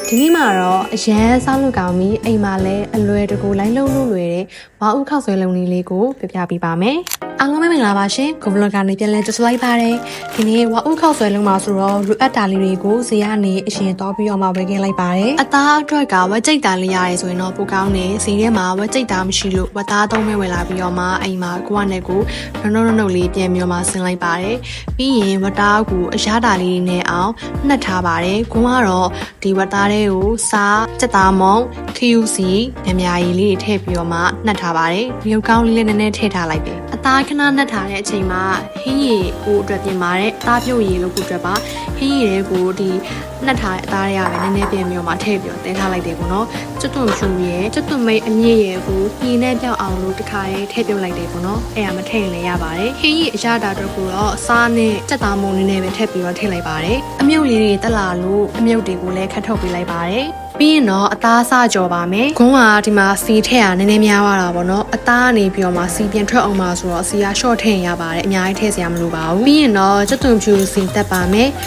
ဒီနေ့မှာတော့အရန်စားလို့ကောင်းပြီးအိမ်မှာလည်းအလွယ်တကူလိုင်းလုံးလို့လွယ်တဲ့ဝါဥခောက်ဆွဲလုံးလေးကိုပြပြပေးပါမယ်။အားလုံးပဲမင်္ဂလာပါရှင်။ကိုဗလော့ကနေပြန်လဲကြိုဆိုလိုက်ပါတယ်။ဒီနေ့ဝါဥခောက်ဆွဲလုံးမှာဆိုတော့လူအပ်တာလေးတွေကိုဇေယျနေအရင်တော့ပြီးတော့မှဝယ်ခဲ့လိုက်ပါတယ်။အသားအတွက်ကဝက်ကြိတ်တာလေးရတယ်ဆိုရင်တော့ပိုကောင်းတယ်။ဇေထဲမှာဝက်ကြိတ်တာမရှိလို့ဝက်သားသုံးမဲဝယ်လာပြီးတော့မှအိမ်မှာကိုကနဲ့ကိုနှုတ်လေးပြန်ပြီးတော့မှဆင်းလိုက်ပါတယ်။ပြီးရင်ဝက်သားကိုအရတာလေးနဲ့အောင်နှက်ထားပါတယ်။ကိုကတော့ဒီဝက်သားတွေကိုစားစက်သားမုံခယူစီနမြာရီလေးတွေထည့်ပြီးတော့မှနှက်ထားပါတယ်။မြုပ်ကောင်းလေးလည်းနည်းနည်းထည့်ထားလိုက်တယ်။အသားခဏနှက်ထားတဲ့အချိန်မှာဟင်းရည်ကိုအတွက်ပြင်ပါတယ်။အသားပြုတ်ရည်လို့ကိုအတွက်ပါဟင်းရည်တွေကိုဒီနှက်ထားတဲ့အသားတွေကပဲနည်းနည်းပြင်ပြီးတော့မှထည့်ပြီးတော့တဲထားလိုက်တယ်ပေါ့နော်။ကျွတ်တွန့်ဖြူရည်ကျွတ်တွန့်မိတ်အမြင့်ရည်ကိုညီနဲ့ပြောက်အောင်လို့တစ်ခါလေးထည့်ပြုတ်လိုက်တယ်ပေါ့နော်။အဲ့ဒါမထည့်ရင်လည်းရပါတယ်။ဟင်းရည်အရတာတော့ကိုတော့စားနဲ့စက်သားမုံလေးနဲ့ပဲထည့်ပြီးတော့ထည့်လိုက်ပါတယ်။အမြုပ်လေးတွေတက်လာလို့အမြုပ်တွေကိုလည်းခတ်ထုတ်ပေးလိုက်ပါတယ်။ပြီးရင်တော့အသားစကြော်ပါမယ်။ဂုံးကဒီမှာစီထည့်ရနည်းနည်းများသွားတာပေါ့နော်။အသားကနေပြီးတော့မှစီပြန်ထွက်အောင်ပါဆိုတော့စီက short ထည့်ရင်ရပါတယ်။အများကြီးထည့်စရာမလိုပါဘူး။ပြီးရင်တော့ကျွတ်သွန်ဖြူစီတက်ပါမယ်။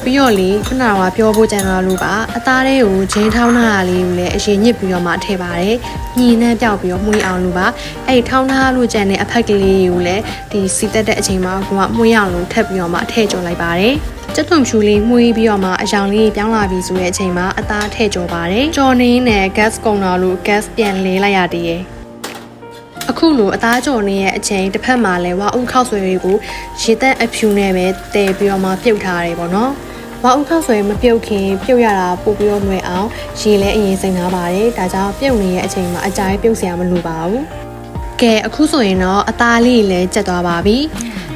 ပြီးတော့လေခုနကပြောဖို့ကြံတော့လို့ပါအသားလေးကိုဂျင်းထောင်းထားတာလေးကိုလည်းအရင်ညစ်ပြီးတော့မှထည့်ပါတယ်။ညီနဲ့ပြောက်ပြီးတော့မှုအောင်လို့ပါ။အဲ့ထောင်းထားလို့ကြံတဲ့အဖက်ကလေးကိုလည်းဒီစီတက်တဲ့အချိန်မှာကိုကမှုအောင်လို့ထည့်ပြီးတော့မှထည့်ကြော်လိုက်ပါတယ်။ကျွတ်သွန်ဖြူလေးမှုပြီးတော့မှအယောင်လေးပြောင်းလာပြီဆိုတဲ့အချိန်မှာအသားထည့်ကြော်ပါတယ်။ကြော်နေနဲ့ gas ကုန်လာလို့ gas ပြန်လေးလိုက်ရတည်းရဲ့။အခုလိုအသားကြော်နေရဲ့အချိန်တစ်ဖက်မှာလည်းဝါဥခောက်ဆွဲတွေကိုရေသက်အဖြူနဲ့ပဲတည်ပြီးတော့မှပြုတ်ထားတယ်ပေါ့နော်။ဝါဥခောက်ဆွဲမပြုတ်ခင်ပြုတ်ရတာပို့ပြီးတော့လွယ်အောင်ရေလည်းအရင်စိမ့်ထားပါတယ်။ဒါကြောင့်ပြုတ်နေရဲ့အချိန်မှာအကြိုက်ပြုတ်စရာမလိုပါဘူး။ကဲအခုဆိုရင်တော့အသားလေးလည်းကျက်သွားပါပြီ။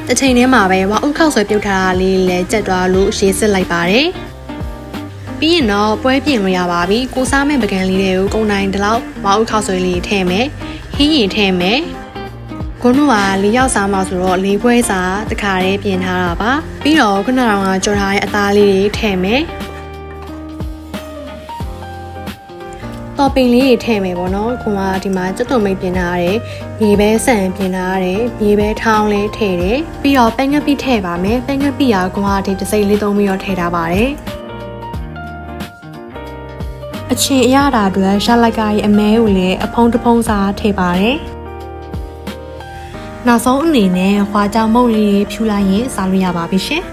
တစ်ချိန်တည်းမှာပဲဝါဥခောက်ဆွဲပြုတ်ထားတာလေးလည်းကျက်သွားလို့ရေစစ်လိုက်ပါတယ်။ပြီးရင်တော့ပွဲပြင်လို့ရပါပြီ။ကိုစားမဲ့ပကံလေးတွေကိုကုန်တိုင်းတလောက်ဝါဥခောက်ဆွဲလေးထည့်မယ်။ဟင်းရင်ထည့်မယ်။ကိုတို့က၄ယောက်စားမှဆိုတော့၄ပွဲစားတခါတည်းပြင်ထားတာပါ။ပြီးတော့ခုနကကြော်ထားတဲ့အသားလေးတွေထည့်မယ်။တော့ပင်လေးတွေထည့်မယ်ပေါ့နော်။ကိုကဒီမှာကျွတ်တုံမိတ်ပြင်ထားရတယ်။မြေပဲဆန်ပြင်ထားရတယ်။မြေပဲထောင်းလေးထည့်တယ်။ပြီးတော့ပဲငပိထည့်ပါမယ်။ပဲငပိကကိုကဒီတစ်စိမ့်လေးသုံးပြီးတော့ထည့်ထားပါတယ်။အချင်းအရတာအတွက်ရှာလိုက်ကားရဲ့အမဲကိုလည်းအဖုံးတစ်ဖုံးစားထည့်ပါတယ်။နောက်ဆုံးအနေနဲ့ဟွာကြောင်မုတ်လေးဖြူလိုက်ရင်စားလို့ရပါပြီရှင်။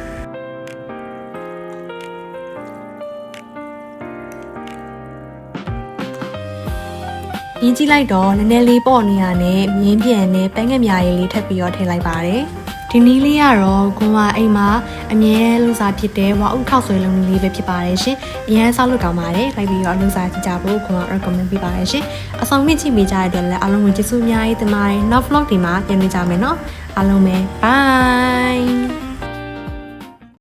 ရင်းကြည့်လိုက်တော့နည်းနည်းလေးပေါ့နေရနဲ့မြင်းပြန်နဲ့ပဲငှက်မြားရည်လေးထပ်ပြီးတော့ထည့်လိုက်ပါတယ်။ဒီနည်းလေးကတော့ကိုကအိမ်မှာအမြဲလှူစားဖြစ်တဲ့ဝါဥခောက်ဆွဲလုံးလေးပဲဖြစ်ပါတယ်ရှင်။အရင်စားလို့ကောင်းပါတယ်။လိုက်ပြီးတော့လှူစားကြည့်ကြဖို့ကိုက recommend ပေးပါတယ်ရှင်။အဆောင်မြင့်ကြည့်မိကြတဲ့အတွက်လည်းအားလုံးကိုကျေးဇူးအများကြီးတင်ပါတယ်။နောက် vlog ဒီမှာပြန်တွေ့ကြမယ်နော်။အားလုံးပဲ bye